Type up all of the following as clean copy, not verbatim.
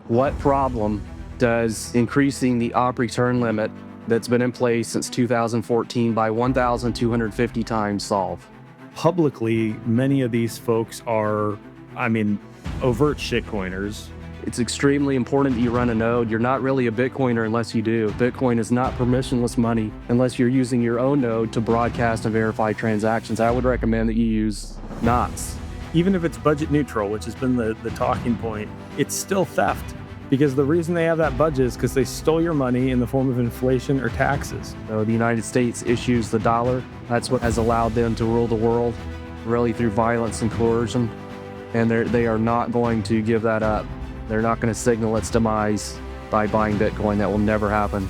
What problem does increasing the op return limit that's been in place since 2014 by 1,250 times solve? Publicly, many of these folks are, overt shitcoiners. It's extremely important that you run a node. You're not really a Bitcoiner unless you do. Bitcoin is not permissionless money unless you're using your own node to broadcast and verify transactions. I would recommend that you use knots. Even if it's budget neutral, which has been the talking point, it's still theft. Because the reason they have that budget is because they stole your money in the form of inflation or taxes. So the United States issues the dollar. That's what has allowed them to rule the world, really through violence and coercion. And they are not going to give that up. They're not going to signal its demise by buying Bitcoin. That will never happen.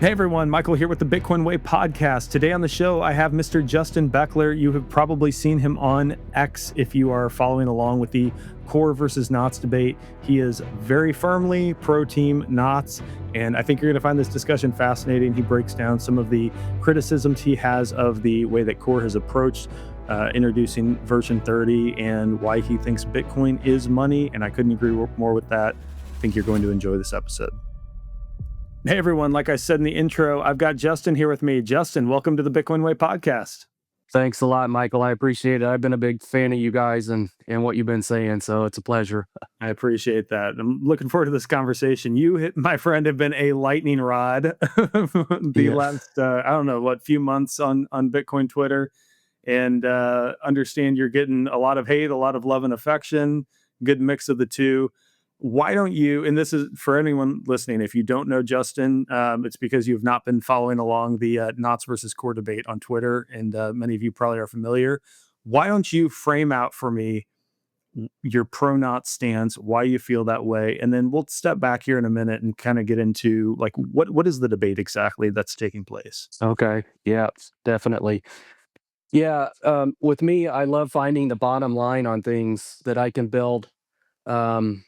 Hey everyone, Michael here with the Bitcoin Way podcast. Today on the show, I have Mr. Justin Bechler. You have probably seen him on X if you are following along with the core versus knots debate. He is very firmly pro-team knots, and I think you're going to find this discussion fascinating. He breaks down some of the criticisms he has of the way that core has approached introducing version 30 and why he thinks Bitcoin is money, and I couldn't agree more with that. I think you're going to enjoy this episode. Hey everyone, like I said in the intro, I've got Justin here with me. Justin, welcome to the Bitcoin Way podcast. Thanks a lot, Michael. I appreciate it. I've been a big fan of you guys and what you've been saying, so it's a pleasure. I appreciate that. I'm looking forward to this conversation. You, my friend, have been a lightning rod last, few months on Bitcoin Twitter, and understand you're getting a lot of hate, a lot of love and affection, good mix of the two. Why don't you, and this is for anyone listening, if you don't know Justin, it's because you've not been following along the knots versus core debate on Twitter, and many of you probably are familiar. Why don't you frame out for me your pro-knot stance, why you feel that way, and then we'll step back here in a minute and kind of get into like what is the debate exactly that's taking place? Okay. Yeah, definitely. Yeah. With me, I love finding the bottom line on things that I can build. Um,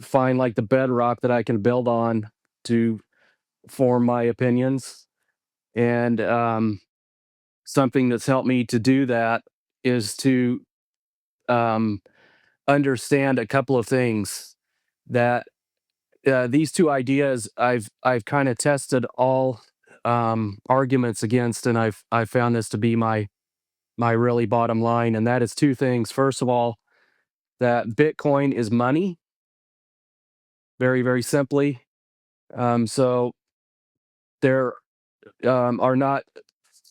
find like the bedrock that I can build on to form my opinions. And something that's helped me to do that is to um, understand a couple of things that these two ideas I've kind of tested all arguments against, and I've found this to be my really bottom line, and that is two things. First of all, that Bitcoin is money, very very simply. So there are not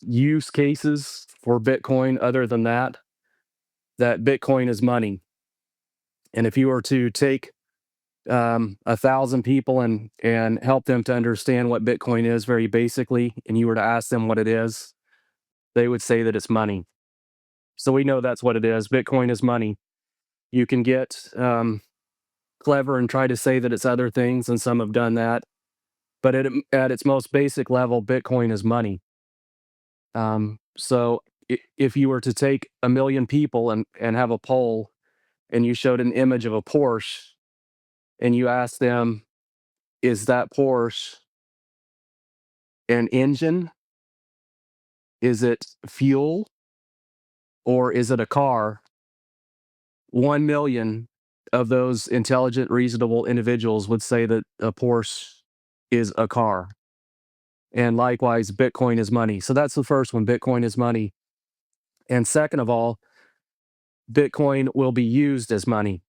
use cases for Bitcoin other than that Bitcoin is money. And if you were to take 1,000 people and help them to understand what Bitcoin is very basically, and you were to ask them what it is, they would say that it's money. So we know that's what it is. Bitcoin is money. You can get clever and try to say that it's other things, and some have done that. But at its most basic level, Bitcoin is money. So if you were to take 1 million people and have a poll, and you showed an image of a Porsche, and you asked them, is that Porsche an engine? Is it fuel? Or is it a car? 1 million of those intelligent, reasonable individuals would say that a Porsche is a car. And likewise, Bitcoin is money. So that's the first one. Bitcoin is money. And second of all, Bitcoin will be used as money.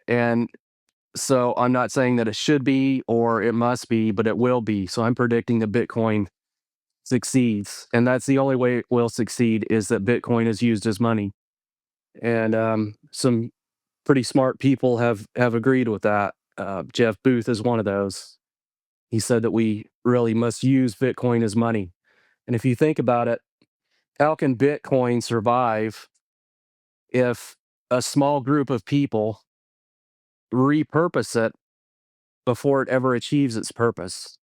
And so I'm not saying that it should be or it must be, but it will be. So I'm predicting that Bitcoin succeeds. And that's the only way it will succeed, is that Bitcoin is used as money. And some pretty smart people have agreed with that. Jeff Booth is one of those. He said that we really must use Bitcoin as money. And if you think about it, how can Bitcoin survive if a small group of people repurpose it before it ever achieves its purpose?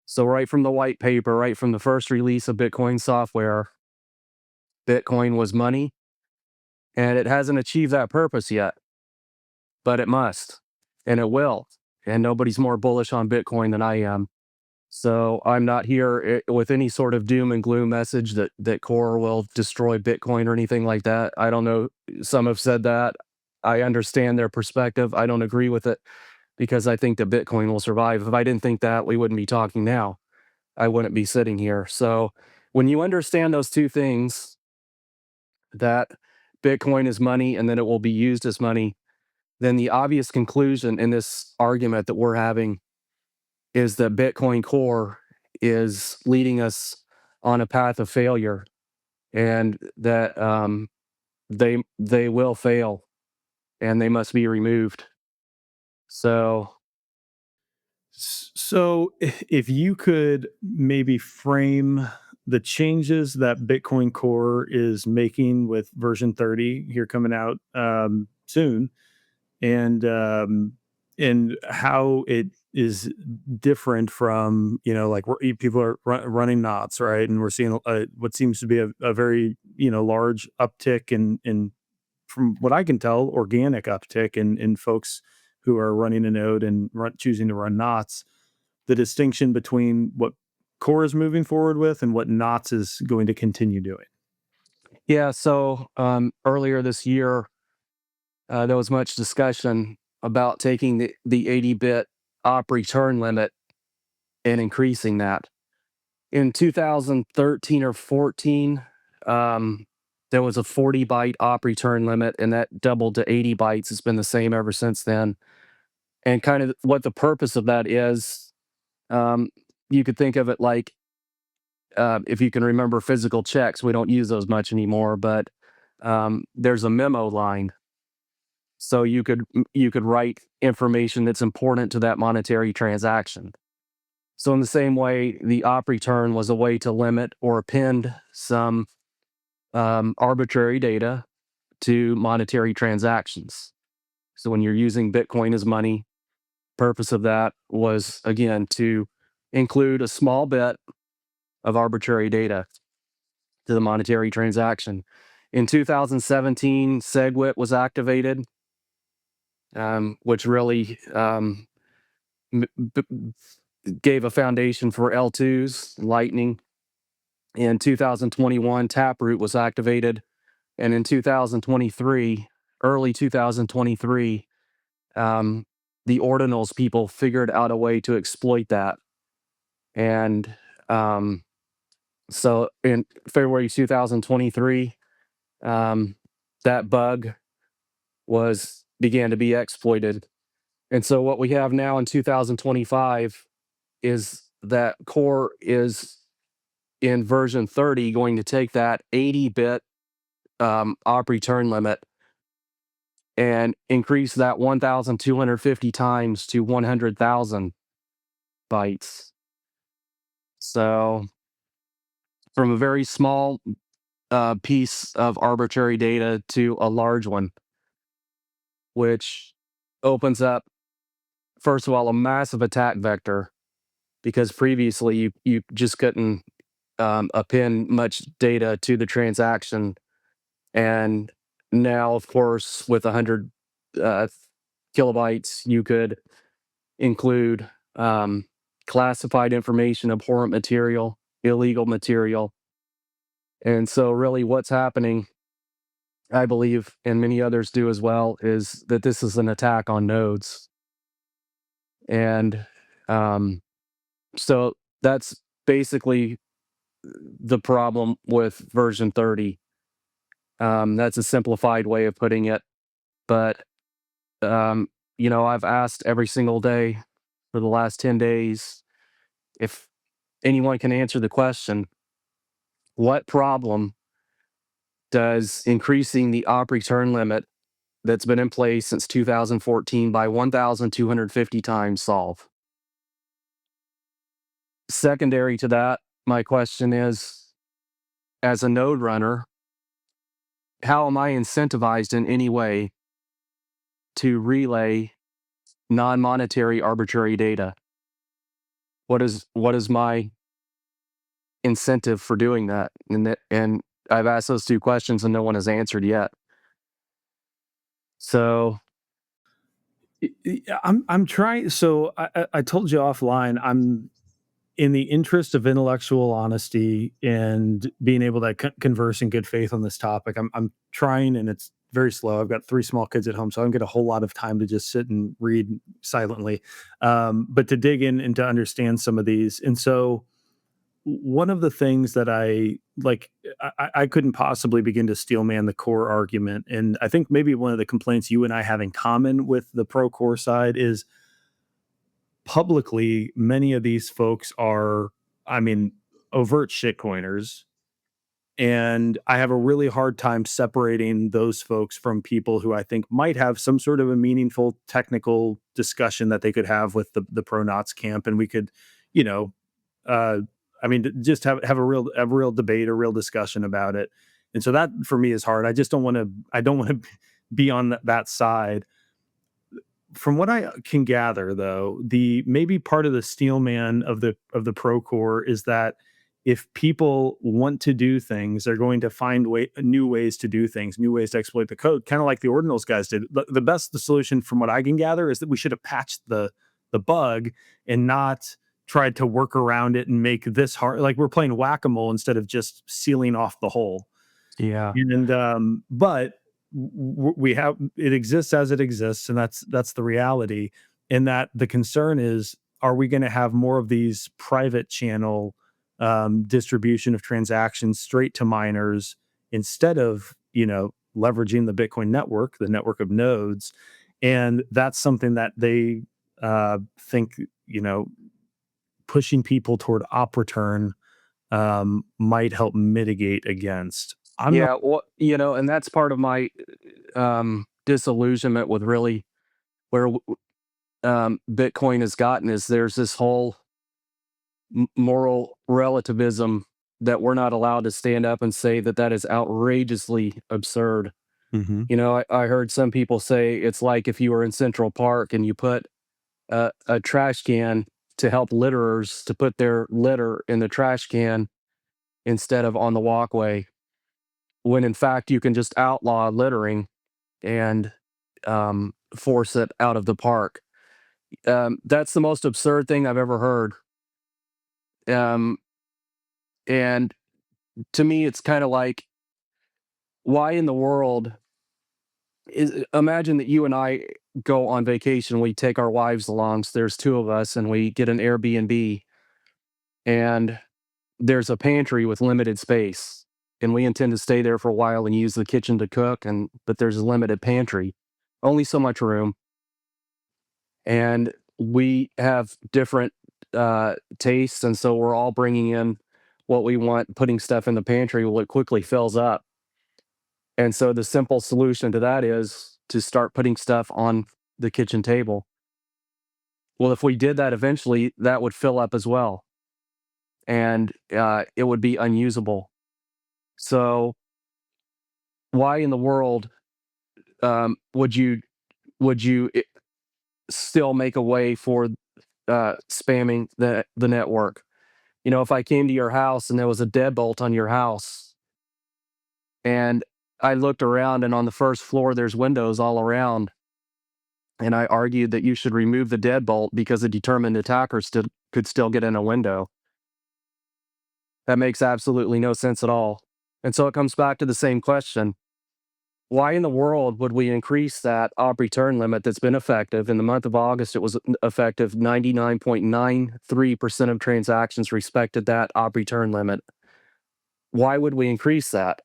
So right from the white paper, right from the first release of Bitcoin software, Bitcoin was money, and it hasn't achieved that purpose yet, but it must, and it will. And nobody's more bullish on Bitcoin than I am. So I'm not here with any sort of doom and gloom message that Core will destroy Bitcoin or anything like that. I don't know. Some have said that. I understand their perspective. I don't agree with it because I think that Bitcoin will survive. If I didn't think that, we wouldn't be talking now. I wouldn't be sitting here. So when you understand those two things, that Bitcoin is money and then it will be used as money, then the obvious conclusion in this argument that we're having is that Bitcoin Core is leading us on a path of failure, and that they will fail and they must be removed. So So, if you could maybe frame the changes that Bitcoin Core is making with version 30 here coming out soon, and how it is different from, like, people are running knots, right? And we're seeing what seems to be a very, large uptick in, from what I can tell, organic uptick in folks who are running a node and choosing to run knots. The distinction between what Core is moving forward with and what knots is going to continue doing. yeah, so earlier this year, there was much discussion about taking the 80-bit op return limit and increasing that. In 2013 or 14, there was a 40 byte op return limit, and that doubled to 80 bytes. It's been the same ever since then. And kind of what the purpose of that is, um, you could think of it like, if you can remember physical checks, we don't use those much anymore, but there's a memo line. So you could write information that's important to that monetary transaction. So in the same way, the op return was a way to limit or append some arbitrary data to monetary transactions. So when you're using Bitcoin as money, purpose of that was again to include a small bit of arbitrary data to the monetary transaction. In 2017, SegWit was activated, which really m- b- gave a foundation for L2s, Lightning. In 2021, Taproot was activated, and in 2023, early 2023, um, the ordinals people figured out a way to exploit that. And um, so in February 2023, that bug was began to be exploited. And so what we have now in 2025 is that Core is in version 30 going to take that 80-bit op return limit and increase that 1,250 times to 100,000 bytes. So from a very small piece of arbitrary data to a large one, which opens up, first of all, a massive attack vector because previously you just couldn't append much data to the transaction. And now, of course, with 100 uh, kilobytes, you could include classified information, abhorrent material, illegal material. And so, really, what's happening, I believe, and many others do as well, is that this is an attack on nodes. And um, so that's basically the problem with version 30. That's a simplified way of putting it. But, um, I've asked every single day for the last 10 days if anyone can answer the question, what problem does increasing the op return limit that's been in place since 2014 by 1,250 times solve? Secondary to that, my question is, as a node runner, how am I incentivized in any way to relay non-monetary arbitrary data? What is my incentive for doing that? And I've asked those two questions and no one has answered yet. So I'm trying. So I told you offline. in the interest of intellectual honesty and being able to converse in good faith on this topic, I'm trying, and it's very slow. I've got 3 small kids at home, so I don't get a whole lot of time to just sit and read silently, but to dig in and to understand some of these. And so, one of the things that I like, I couldn't possibly begin to steelman the core argument, and I think maybe one of the complaints you and I have in common with the pro core side is publicly, many of these folks are, I mean, overt shitcoiners. And I have a really hard time separating those folks from people who I think might have some sort of a meaningful technical discussion that they could have with the pro Knots camp. And we could, you know, uh, I mean, just have a real debate, a real discussion about it. And so that for me is hard. I just don't want to, I don't want to be on that side. From what I can gather, though, the maybe part of the steelman of the pro core is that if people want to do things, they're going to find new ways to do things, new ways to exploit the code, kind of like the ordinals guys did. The solution, from what I can gather, is that we should have patched the bug and not tried to work around it and make this hard. Like we're playing whack a mole instead of just sealing off the hole. Yeah. And but we have, it exists as it exists, and that's the reality. And that the concern is, are we going to have more of these private channel distribution of transactions straight to miners instead of, leveraging the Bitcoin network, the network of nodes? And that's something that they think, pushing people toward op return might help mitigate against. I'm not. Yeah, well, and that's part of my disillusionment with really where Bitcoin has gotten is there's this whole moral relativism that we're not allowed to stand up and say that that is outrageously absurd. Mhm. I heard some people say it's like if you were in Central Park and you put a trash can to help litterers to put their litter in the trash can instead of on the walkway, when in fact you can just outlaw littering and force it out of the park. That's the most absurd thing I've ever heard. Um, and to me, it's kind of like, why in the world imagine that you and I go on vacation, we take our wives along, so there's two of us, and we get an Airbnb, and there's a pantry with limited space, and we intend to stay there for a while and use the kitchen to cook, and but there's a limited pantry, only so much room, and we have different tastes, and so we're all bringing in what we want, putting stuff in the pantry. Well, it quickly fills up, and so the simple solution to that is to start putting stuff on the kitchen table. Well, if we did that eventually, that would fill up as well, and it would be unusable. So why in the world would you still make a way for spamming the network? If I came to your house and there was a deadbolt on your house, and I looked around, and on the first floor there's windows all around, and I argued that you should remove the deadbolt because a determined attacker could still get in a window. That makes absolutely no sense at all. And so it comes back to the same question. Why in the world would we increase that op return limit that's been effective? In the month of August, it was effective. 99.93% of transactions respected that op return limit. Why would we increase that?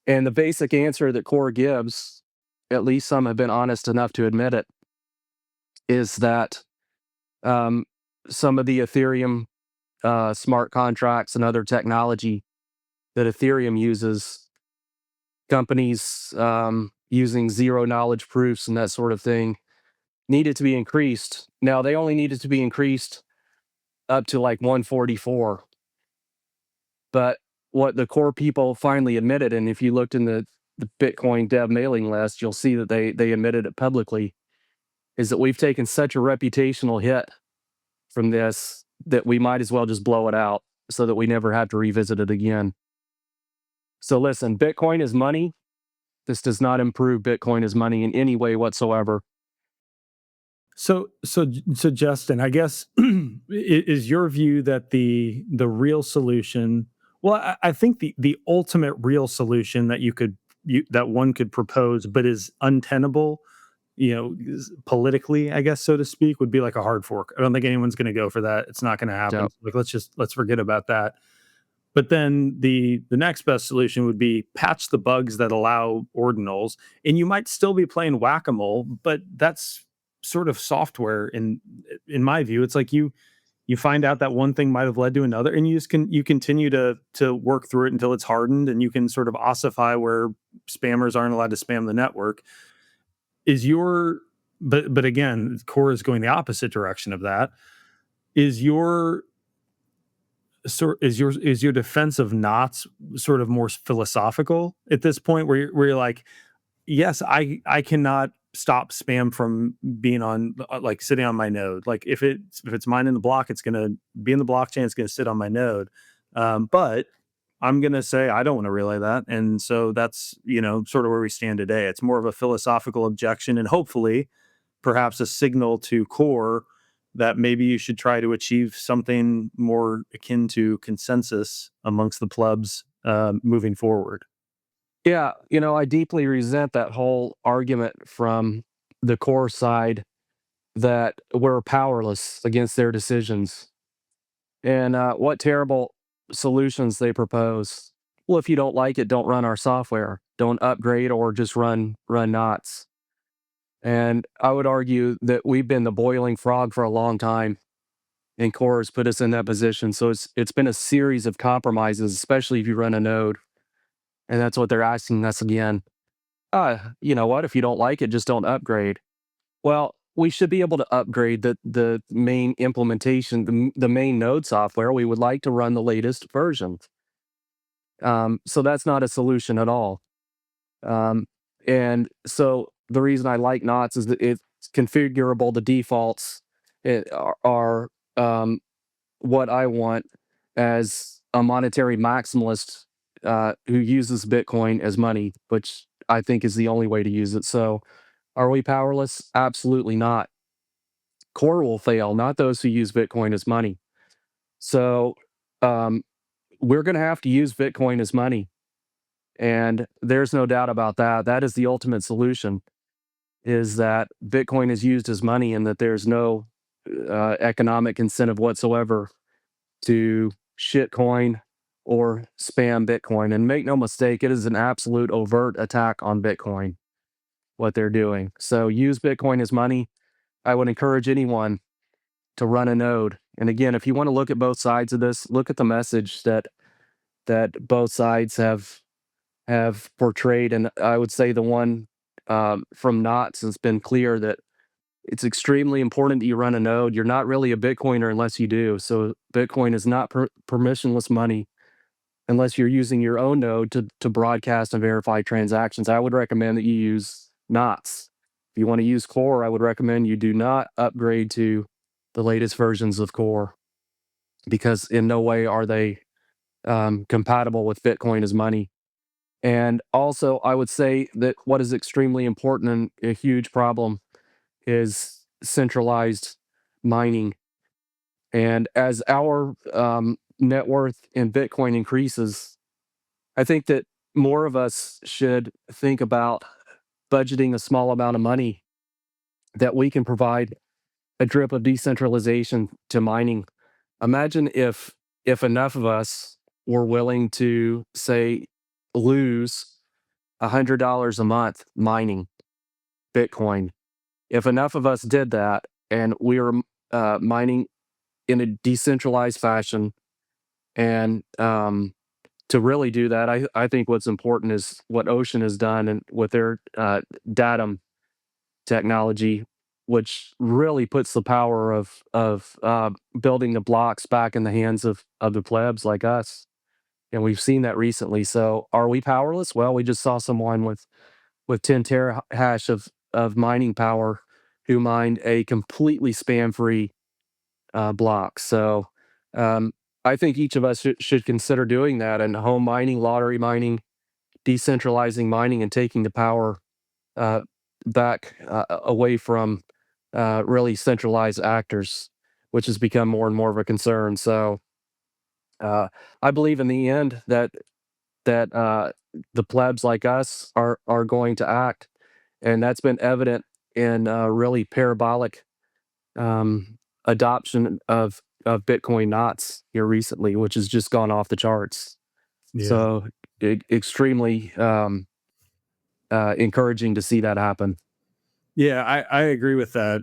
And the basic answer that Core gives, at least some have been honest enough to admit it, is that um, some of the Ethereum smart contracts and other technology that Ethereum uses, companies using zero knowledge proofs and that sort of thing, needed to be increased. Now, they only needed to be increased up to like 144. But what the core people finally admitted, and if you looked in the Bitcoin dev mailing list, you'll see that they admitted it publicly, is that we've taken such a reputational hit from this that we might as well just blow it out so that we never have to revisit it again. So listen, Bitcoin is money. This does not improve Bitcoin as money in any way whatsoever. So Justin, I guess is your view that the real solution? Well, I think the ultimate real solution that that one could propose, but is untenable, politically, I guess, so to speak, would be like a hard fork. I don't think anyone's going to go for that. It's not going to happen. Yep. So, like, let's forget about that. But then the next best solution would be patch the bugs that allow ordinals, and you might still be playing whack a mole, but that's sort of software. In my view, it's like you find out that one thing might have led to another, and you continue to work through it until it's hardened, and you can sort of ossify where spammers aren't allowed to spam the network. Is your but again, core is going the opposite direction of that. Is your is your defense of knots sort of more philosophical at this point, where you're like, yes, I cannot stop spam from being on, like, sitting on my node. Like, if it's mine in the block, it's going to be in the blockchain, it's going to sit on my node. But I'm going to say I don't want to relay that, and so that's, sort of where we stand today. It's more of a philosophical objection, and hopefully perhaps a signal to core that maybe you should try to achieve something more akin to consensus amongst the plebs, moving forward. Yeah, I deeply resent that whole argument from the core side that we're powerless against their decisions. And what terrible solutions they propose. Well, if you don't like it, don't run our software. Don't upgrade or just run knots. And I would argue that we've been the boiling frog for a long time, and core has put us in that position. So it's been a series of compromises, especially if you run a node, and that's what they're asking us again. You know what? If you don't like it, just don't upgrade. Well, we should be able to upgrade the main implementation, the main node software. We would like to run the latest version. So that's not a solution at all. Um, and so the reason I like knots is that it's configurable. The defaults are what I want as a monetary maximalist who uses Bitcoin as money, which I think is the only way to use it. So, are we powerless? Absolutely not. Core will fail, not those who use Bitcoin as money. So, um, we're going to have to use Bitcoin as money. And there's no doubt about that. That is the ultimate solution, is that Bitcoin is used as money and that there's no economic incentive whatsoever to shitcoin or spam Bitcoin. And make no mistake, it is an absolute overt attack on Bitcoin, what they're doing. So use Bitcoin as money. I would encourage anyone to run a node. And again, if you want to look at both sides of this, look at the message that both sides have portrayed. And I would say the one from Knots has been clear that it's extremely important that you run a node. You're not really a Bitcoiner unless you do. So Bitcoin is not permissionless money unless you're using your own node to broadcast and verify transactions. I would recommend that you use Knots. If you want to use Core, I would recommend you do not upgrade to the latest versions of Core, because in no way are they compatible with Bitcoin as money. And also, I would say that what is extremely important and a huge problem is centralized mining. And as our net worth in Bitcoin increases, I think that more of us should think about budgeting a small amount of money that we can provide a drip of decentralization to mining. Imagine if enough of us were willing to, say, lose $100 a month mining Bitcoin. If enough of us did that and we were mining in a decentralized fashion, and to really do that, I think what's important is what Ocean has done and with their datum technology, which really puts the power of building the blocks back in the hands of the plebs like us. And we've seen that recently. So are we powerless? Well, we just saw someone with 10 terahash of mining power who mined a completely spam free block. So um, I think each of us should consider doing that, and home mining, lottery mining, decentralizing mining, and taking the power uh, back away from really centralized actors, which has become more and more of a concern. So uh, I believe in the end that the plebs like us are going to act, and that's been evident in really parabolic um, adoption of Bitcoin knots here recently, which has just gone off the charts. Yeah. So extremely encouraging to see that happen. Yeah, I agree with that.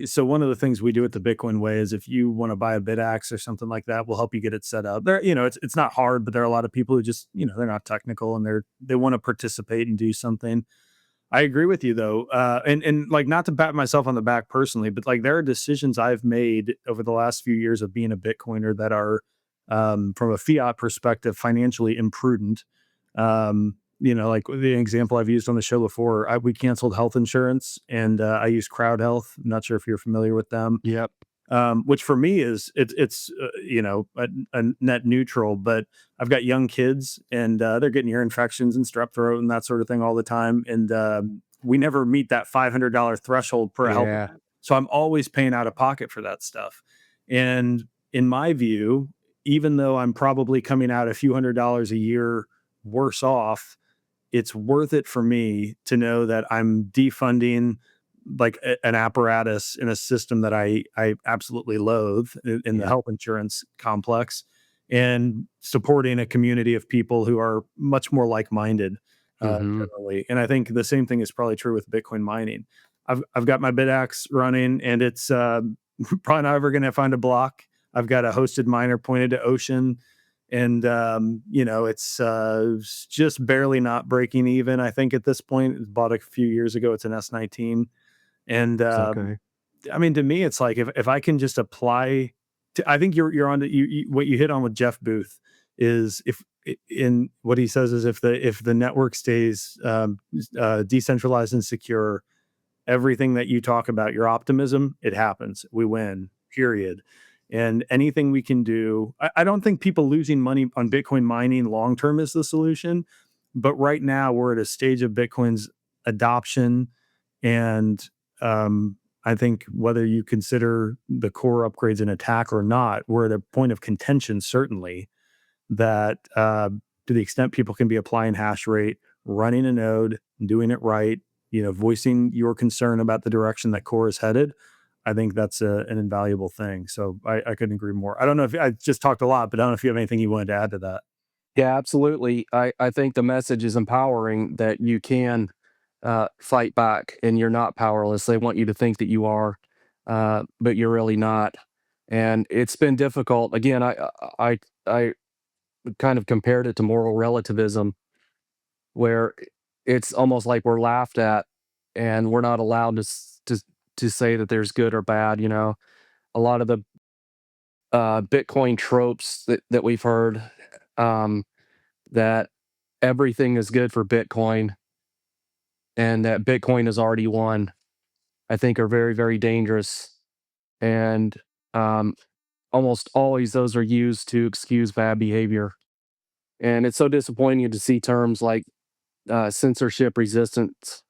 So one of the things we do at the Bitcoin way is if you want to buy a BitAxe or something like that, we'll help you get it set up. There, it's not hard, but there are a lot of people who just, they're not technical and they want to participate and do something. I agree with you though. And like not to pat myself on the back personally, but like there are decisions I've made over the last few years of being a Bitcoiner that are from a fiat perspective financially imprudent. Like the example I've used on the show before, we canceled health insurance and I use Crowd Health. I'm not sure if you're familiar with them, Yep. which for me is it's a net neutral. But I've got young kids and they're getting ear infections and strep throat and that sort of thing all the time, and we never meet that $500 threshold per health. Yeah. So I'm always paying out of pocket for that stuff. And in my view, even though I'm probably coming out a few $100s a year worse off, it's worth it for me to know that I'm defunding like an apparatus in a system that I absolutely loathe in the Yeah. health insurance complex, and supporting a community of people who are much more like-minded Hmm. generally. And I think the same thing is probably true with Bitcoin mining. I've got my BitAxe running, and it's probably not ever going to find a block. I've got a hosted miner pointed to Ocean, and it's just barely not breaking even. I think at this point, it was bought a few years ago. It's an S19, and It's okay. I mean, to me, it's like if I can just apply, I think you're on to what you hit on with Jeff Booth is if in what he says is if the network stays decentralized and secure, everything that you talk about, your optimism, it happens. We win, period. And anything we can do, I don't think people losing money on Bitcoin mining long term is the solution. But right now, we're at a stage of Bitcoin's adoption. And I think whether you consider the core upgrades an attack or not, we're at a point of contention, certainly, that to the extent people can be applying hash rate, running a node, doing it right, voicing your concern about the direction that core is headed, I think that's an invaluable thing. So I couldn't agree more. I don't know if I just talked a lot, but I don't know if you have anything you wanted to add to that. Yeah, absolutely. I think the message is empowering that you can fight back and you're not powerless. They want you to think that you are, but you're really not. And it's been difficult. Again, I kind of compared it to moral relativism, where it's almost like we're laughed at, and we're not allowed to say that there's good or bad. A lot of the Bitcoin tropes that we've heard, um, that everything is good for Bitcoin and that Bitcoin has already won, I think are very, very dangerous. And um, almost always those are used to excuse bad behavior. And it's so disappointing to see terms like censorship resistance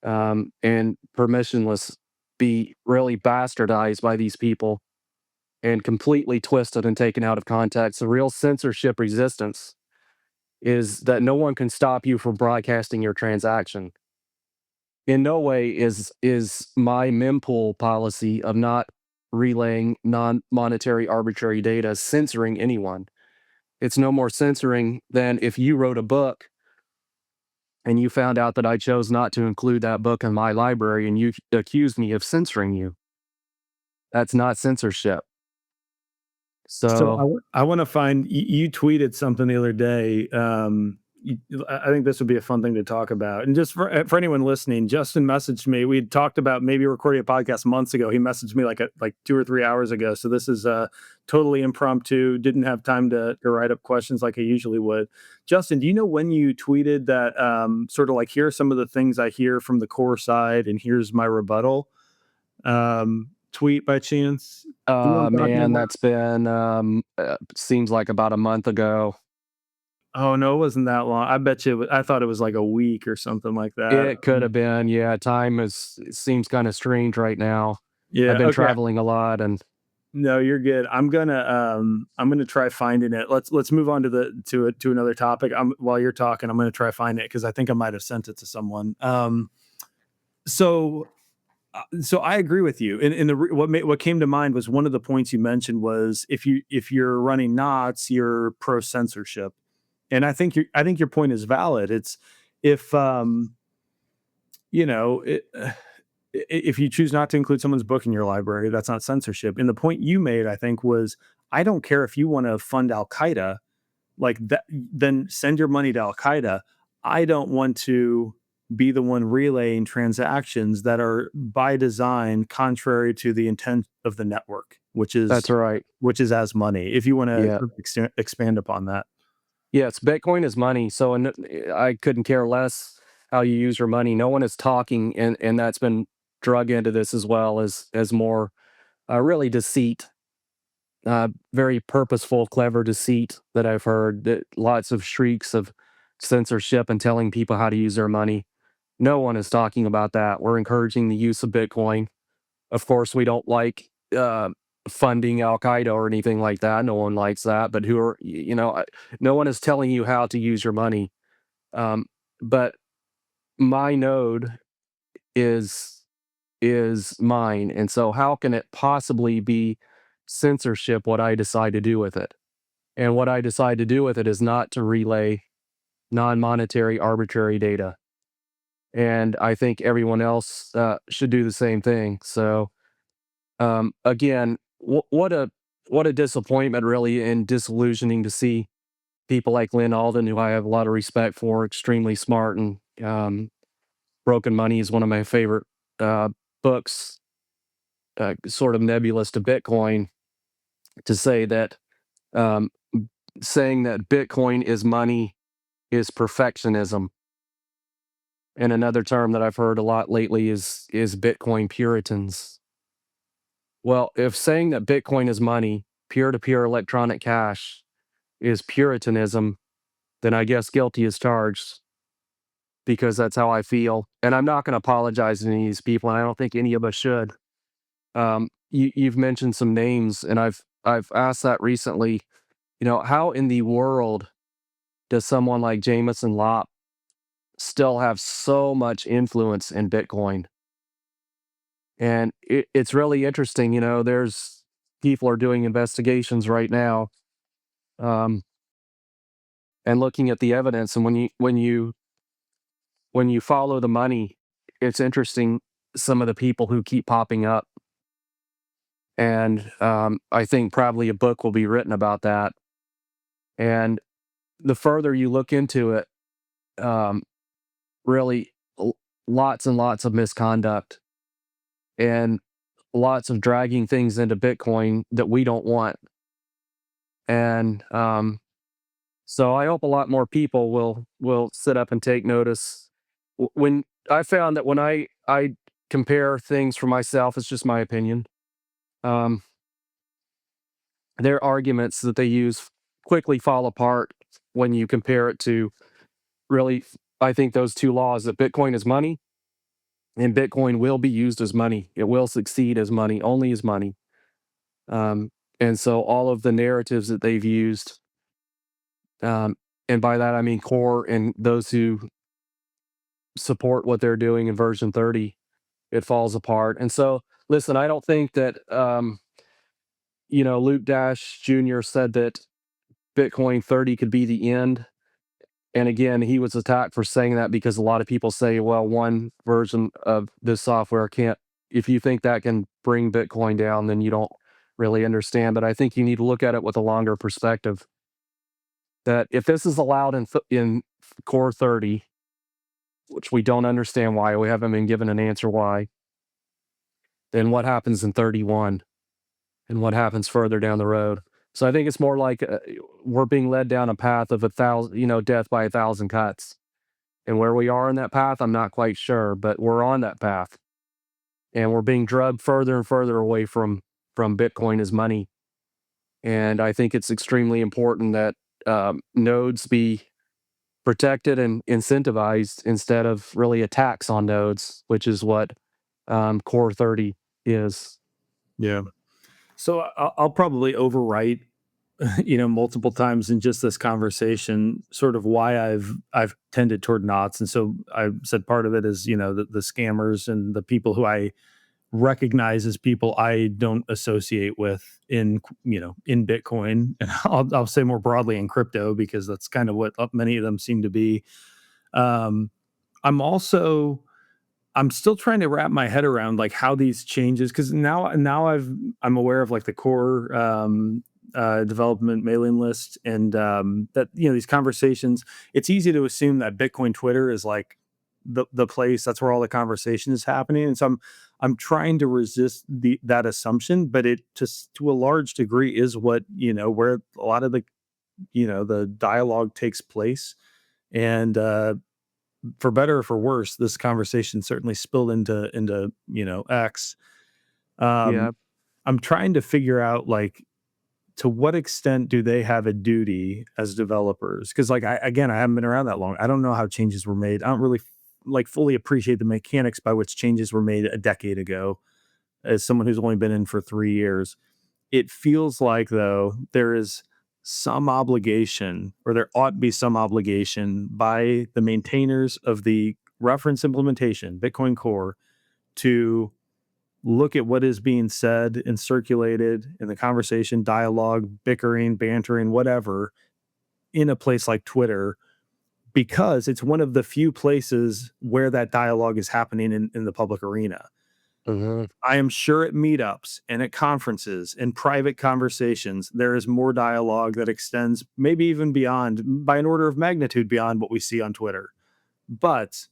and permissionless be really bastardized by these people and completely twisted and taken out of context. The real censorship resistance is that no one can stop you from broadcasting your transaction. In no way is my mempool policy of not relaying non-monetary arbitrary data censoring anyone. It's no more censoring than if you wrote a book and you found out that I chose not to include that book in my library and you accused me of censoring you. That's not censorship. So So, I want to find you tweeted something the other day. I think this would be a fun thing to talk about. And just for anyone listening, Justin messaged me. We had talked about maybe recording a podcast months ago. He messaged me like 2 or 3 hours ago. So this is totally impromptu. Didn't have time to write up questions like I usually would. Justin, do you know when you tweeted that sort of like here are some of the things I hear from the core side, and here's my rebuttal? Tweet by chance? Do you know what I'm talking man, about? that's been seems like about a month ago. Oh, no, it wasn't that long. I bet you I thought it was like a week or something like that. It could have been, yeah. Time is it seems kind of strange right now. Yeah. I've been Okay. traveling a lot, and No, you're good. I'm gonna try finding it. Let's move on to to another topic. While you're talking, I'm gonna try find it because I think I might have sent it to someone. So so I agree with you. And what came to mind was one of the points you mentioned was if you're running knots, you're pro censorship, and I think your point is valid. It's if you know it, if you choose not to include someone's book in your library, that's not censorship. And the point you made, I think, was I don't care if you want to fund Al Qaeda, like that, then send your money to Al Qaeda. I don't want to be the one relaying transactions that are by design contrary to the intent of the network, that's right. which is as money. If you want to Yeah. expand upon that. Yes, Bitcoin is money, so I couldn't care less how you use your money. No one is talking, and that's been drug into this as well as more really deceit, very purposeful, clever deceit that I've heard. That lots of shrieks of censorship and telling people how to use their money. No one is talking about that. We're encouraging the use of Bitcoin. Of course, we don't like funding Al Qaeda or anything like that. No one likes that. But no one is telling you how to use your money. Um, but my node is mine, and so how can it possibly be censorship what I decide to do with it? And what I decide to do with it is not to relay non-monetary arbitrary data. And I think everyone else should do the same thing. So again, what a disappointment, really, and disillusioning to see people like Lynn Alden, who I have a lot of respect for, extremely smart, and Broken Money is one of my favorite uh, books, sort of nebulous to Bitcoin, to say that um, saying that Bitcoin is money is perfectionism. And another term that I've heard a lot lately is Bitcoin Puritans. Well, if saying that Bitcoin is money, peer-to-peer electronic cash, is Puritanism, then I guess guilty as charged, because that's how I feel. And I'm not going to apologize to any of these people, and I don't think any of us should. You've mentioned some names, and I've asked that recently. How in the world does someone like Jameson Lopp still have so much influence in Bitcoin? And it's really interesting. There's people are doing investigations right now, um, and looking at the evidence. And when you follow the money, it's interesting some of the people who keep popping up. And I think probably a book will be written about that. And the further you look into it, um, really, lots and lots of misconduct, and lots of dragging things into Bitcoin that we don't want. And so I hope a lot more people will sit up and take notice. When I found that when I compare things for myself, it's just my opinion. Um, their arguments that they use quickly fall apart when you compare it to, really, I think those two laws, that Bitcoin is money and Bitcoin will be used as money. It will succeed as money, only as money. Um, and so all of the narratives that they've used, um, and by that I mean Core and those who support what they're doing in version 30, it falls apart. And so, listen, I don't think that, Luke Dash Jr. said that Bitcoin 30 could be the end. And again, he was attacked for saying that because a lot of people say, well, one version of this software can't, if you think that can bring Bitcoin down, then you don't really understand. But I think you need to look at it with a longer perspective, that if this is allowed in Core 30, which we don't understand why, we haven't been given an answer why, then what happens in 31, and what happens further down the road? So I think it's more like we're being led down a path of death by a thousand cuts. And where we are in that path, I'm not quite sure, but we're on that path, and we're being drugged further and further away from Bitcoin as money. And I think it's extremely important that nodes be protected and incentivized instead of really attacks on nodes, which is what Core 30 is. Yeah. So I'll probably overwrite, multiple times in just this conversation, sort of why I've tended toward knots. And so I said part of it is, the scammers and the people who I recognize as people I don't associate with in Bitcoin. And I'll say more broadly in crypto, because that's kind of what many of them seem to be. Um, I'm also I'm still trying to wrap my head around like how these changes, because now I'm aware of like the core development mailing list, and that these conversations. It's easy to assume that Bitcoin Twitter is like the place that's where all the conversation is happening, and so I'm trying to resist that assumption, but it just to a large degree is what where a lot of the dialogue takes place, and for better or for worse, this conversation certainly spilled into X. Yeah, Um, I'm trying to figure out like to what extent do they have a duty as developers? Because like I haven't been around that long. I don't know how changes were made. I don't really like fully appreciate the mechanics by which changes were made a decade ago. As someone who's only been in for 3 years, it feels like though there is some obligation, or there ought to be some obligation by the maintainers of the reference implementation, Bitcoin Core, to look at what is being said and circulated in the conversation, dialogue, bickering, bantering, whatever, in a place like Twitter, because it's one of the few places where that dialogue is happening in the public arena. mhm, I am sure at meetups and at conferences and private conversations, there is more dialogue that extends maybe even beyond, by an order of magnitude, beyond what we see on Twitter. But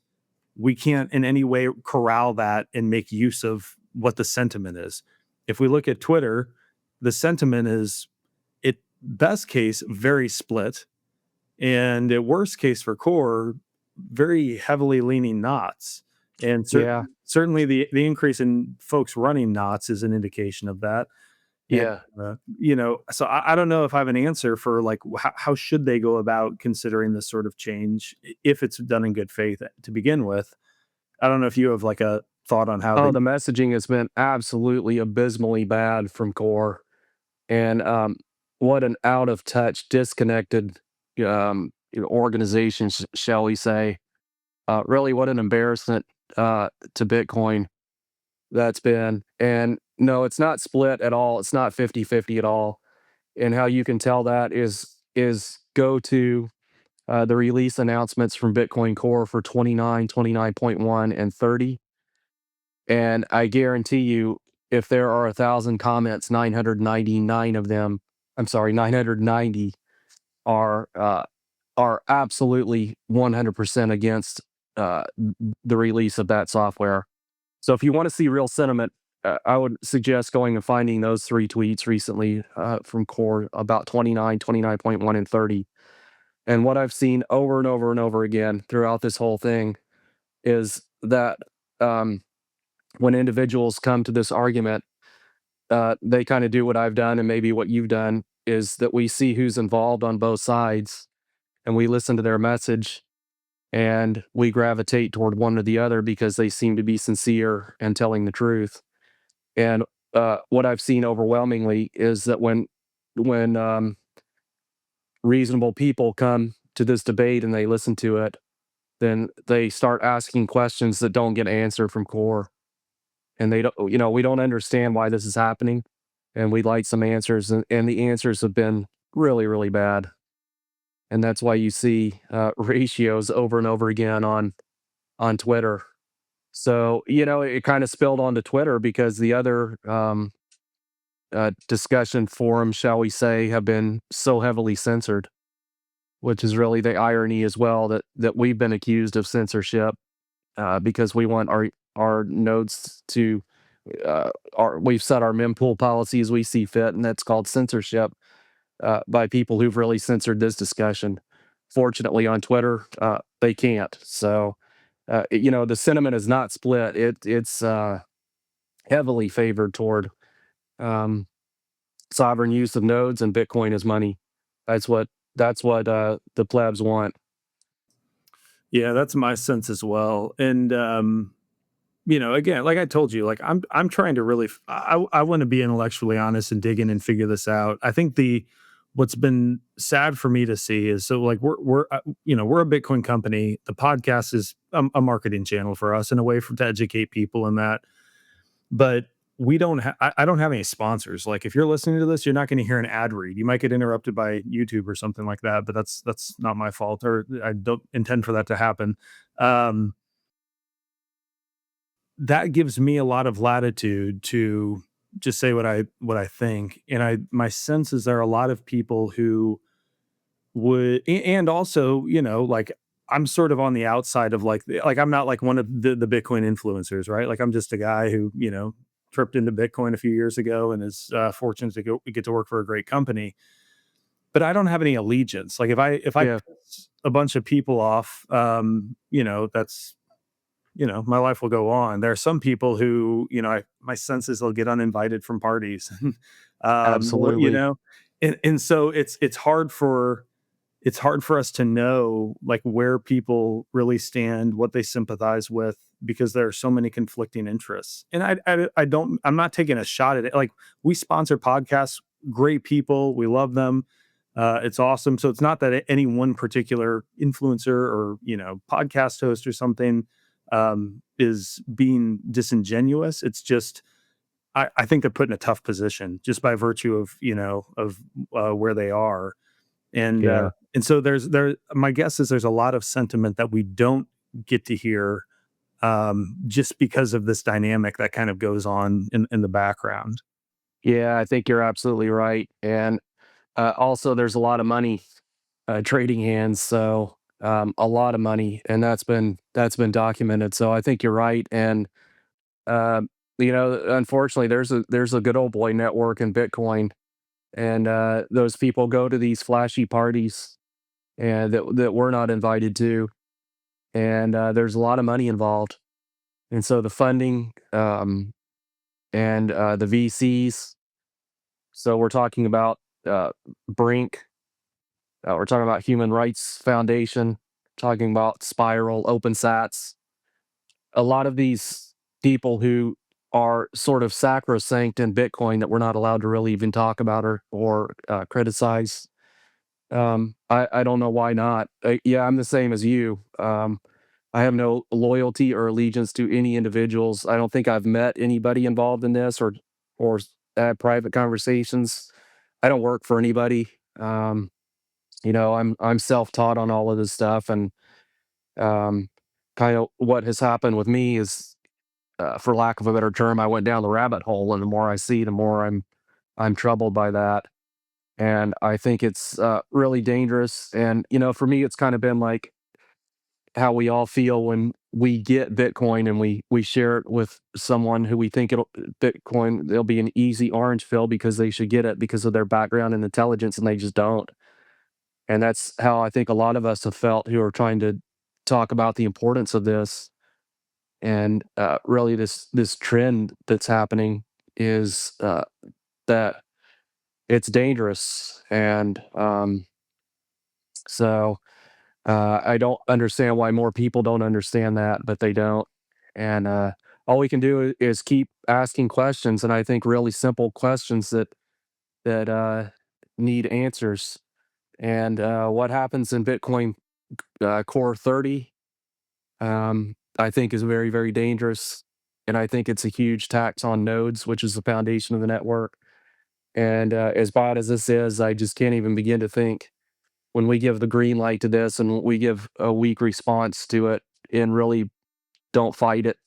we can't in any way corral that and make use of what the sentiment is. If we look at Twitter, the sentiment is, at best case, very split, and at worst case for core, very heavily leaning knots. And yeah, certainly the increase in folks running knots is an indication of that. And yeah. so I don't know if I have an answer for like how should they go about considering this sort of change if it's done in good faith to begin with. I don't know if you have like a thought on how Oh, they. the messaging has been absolutely abysmally bad from Core, and what an out of touch, disconnected organization, shall we say? Really, what an embarrassment to Bitcoin that's been. And no, it's not split at all. It's not 50-50 at all. And how you can tell that is go to the release announcements from Bitcoin Core for 29, 29.1, and 30. And I guarantee you, if there are 1,000 comments, 999 of them, I'm sorry, 990 are absolutely 100% against the release of that software. So if you want to see real sentiment, I would suggest going and finding those three tweets recently from Core about 29, 29.1, and 30. And what I've seen over and over and over again throughout this whole thing is that um, when individuals come to this argument, they kind of do what I've done and maybe what you've done, is that we see who's involved on both sides and we listen to their message and we gravitate toward one or the other because they seem to be sincere and telling the truth. And what I've seen overwhelmingly is that when reasonable people come to this debate and they listen to it, then they start asking questions that don't get answered from Core, and they don't. We don't understand why this is happening, and we'd like some answers, and the answers have been really, really bad, and that's why you see ratios over and over again on Twitter. So it kind of spilled onto Twitter because the other discussion forums, shall we say, have been so heavily censored, which is really the irony as well, that we've been accused of censorship because we want our nodes to we've set our mempool policy as we see fit, and that's called censorship by people who've really censored this discussion. Fortunately, on Twitter, they can't. So, the sentiment is not split. It's heavily favored toward um, sovereign use of nodes and Bitcoin as money. That's what the plebs want. Yeah, that's my sense as well. And again, like I told you, like I'm trying to really I want to be intellectually honest and dig in and figure this out. I think the what's been sad for me to see is, so like we're a Bitcoin company. The podcast is a marketing channel for us and a way to educate people in that. But we don't I don't have any sponsors. Like if you're listening to this, you're not going to hear an ad read. You might get interrupted by YouTube or something like that, but that's not my fault, or I don't intend for that to happen. Um, that gives me a lot of latitude to just say what I think. And my sense is there are a lot of people who and also, like I'm sort of on the outside of like I'm not like one of the Bitcoin influencers, right? Like I'm just a guy who, tripped into Bitcoin a few years ago and is fortunate to get to work for a great company. But I don't have any allegiance. Like if I Yeah, piss a bunch of people off, that's my life will go on. There are some people who, my sense is they'll get uninvited from parties. You absolutely. know, and so it's hard for us to know like where people really stand, what they sympathize with, because there are so many conflicting interests. And I'm not taking a shot at it. Like we sponsor podcasts, great people, we love them. It's awesome. So it's not that any one particular influencer or podcast host or something is being disingenuous. It's just I think they're put in a tough position just by virtue of where they are. Yeah. And so my guess is there's a lot of sentiment that we don't get to hear, just because of this dynamic that kind of goes on in the background. Yeah, I think you're absolutely right. And also, there's a lot of money trading hands, so a lot of money, and that's been documented. So I think you're right. And unfortunately, there's a good old boy network in Bitcoin, and those people go to these flashy parties and that we're not invited to, and there's a lot of money involved, and so the funding and the VCs. So we're talking about Brink. We're talking about Human Rights Foundation, talking about Spiral, OpenSats. A lot of these people who are sort of sacrosanct in Bitcoin that we're not allowed to really even talk about or criticize. I don't know why not. Yeah, I'm the same as you. I have no loyalty or allegiance to any individuals. I don't think I've met anybody involved in this or had private conversations. I don't work for anybody. I'm self-taught on all of this stuff, and um, kind of what has happened with me is, for lack of a better term, I went down the rabbit hole, and the more I see, the more I'm troubled by that, and I think it's really dangerous. And for me, it's kind of been like how we all feel when we get Bitcoin and we share it with someone who we think it'll Bitcoin, they'll be an easy orange pill because they should get it because of their background and intelligence, and they just don't. And that's how I think a lot of us have felt who are trying to talk about the importance of this. And really, this trend that's happening is that it's dangerous. And so I don't understand why more people don't understand that, but they don't. And all we can do is keep asking questions, and I think really simple questions that need answers. And what happens in Bitcoin Core 30, I think is very, very dangerous. And I think it's a huge tax on nodes, which is the foundation of the network. And as bad as this is, I just can't even begin to think when we give the green light to this and we give a weak response to it and really don't fight it,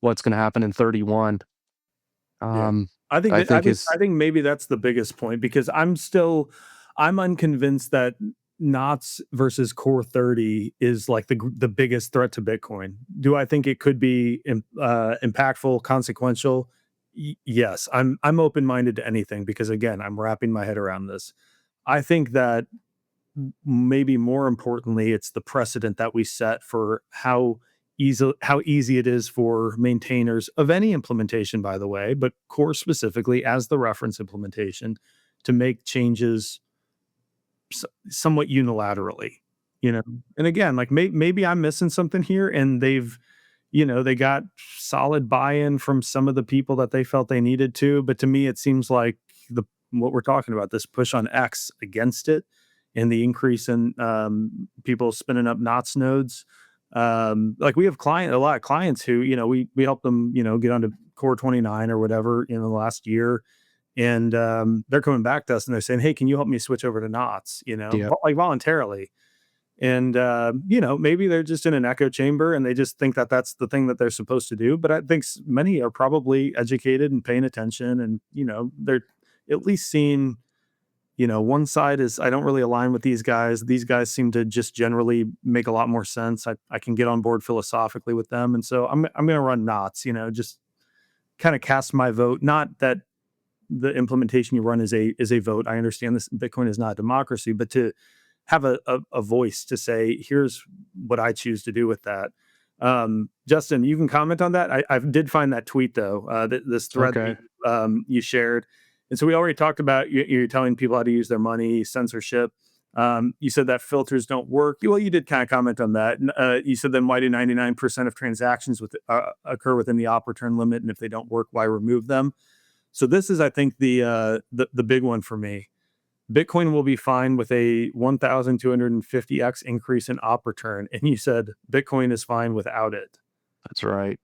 what's going to happen in 31. Yeah. Um, I think I that I think think is, I think maybe that's the biggest point, because I'm unconvinced that knots versus core 30 is like the biggest threat to Bitcoin. Do I think it could be impactful, consequential? Yes. I'm open-minded to anything, because again, I'm wrapping my head around this. I think that maybe more importantly, it's the precedent that we set for how easy it is for maintainers of any implementation, by the way, but core specifically as the reference implementation, to make changes somewhat unilaterally. And again, like maybe I'm missing something here, and they've they got solid buy-in from some of the people that they felt they needed to. But to me, it seems like the what we're talking about, this push on X against it, and the increase in people spinning up knots nodes. Like we have a lot of clients who, we help them, get onto Core 29 or whatever in the last year, and they're coming back to us and they're saying, "Hey, can you help me switch over to knots?" Yep. Like voluntarily. And maybe they're just in an echo chamber and they just think that that's the thing that they're supposed to do. But I think many are probably educated and paying attention, and they're at least seeing, one side is, I don't really align with these guys. These guys seem to just generally make a lot more sense. I can get on board philosophically with them, and so I'm going to run knots. Just kind of cast my vote. Not that the implementation you run is a vote. I understand this, Bitcoin is not a democracy, but to have a voice to say, here's what I choose to do with that. Justin, you can comment on that. I did find that tweet though, this thread that Okay. you shared. And so we already talked about you're telling people how to use their money, censorship. You said that filters don't work. Well, you did kind of comment on that. You said, then why do 99% of transactions occur within the op return limit? And if they don't work, why remove them? So this is, I think, the big one for me. Bitcoin will be fine with a 1,250x increase in op return, and you said Bitcoin is fine without it. That's right.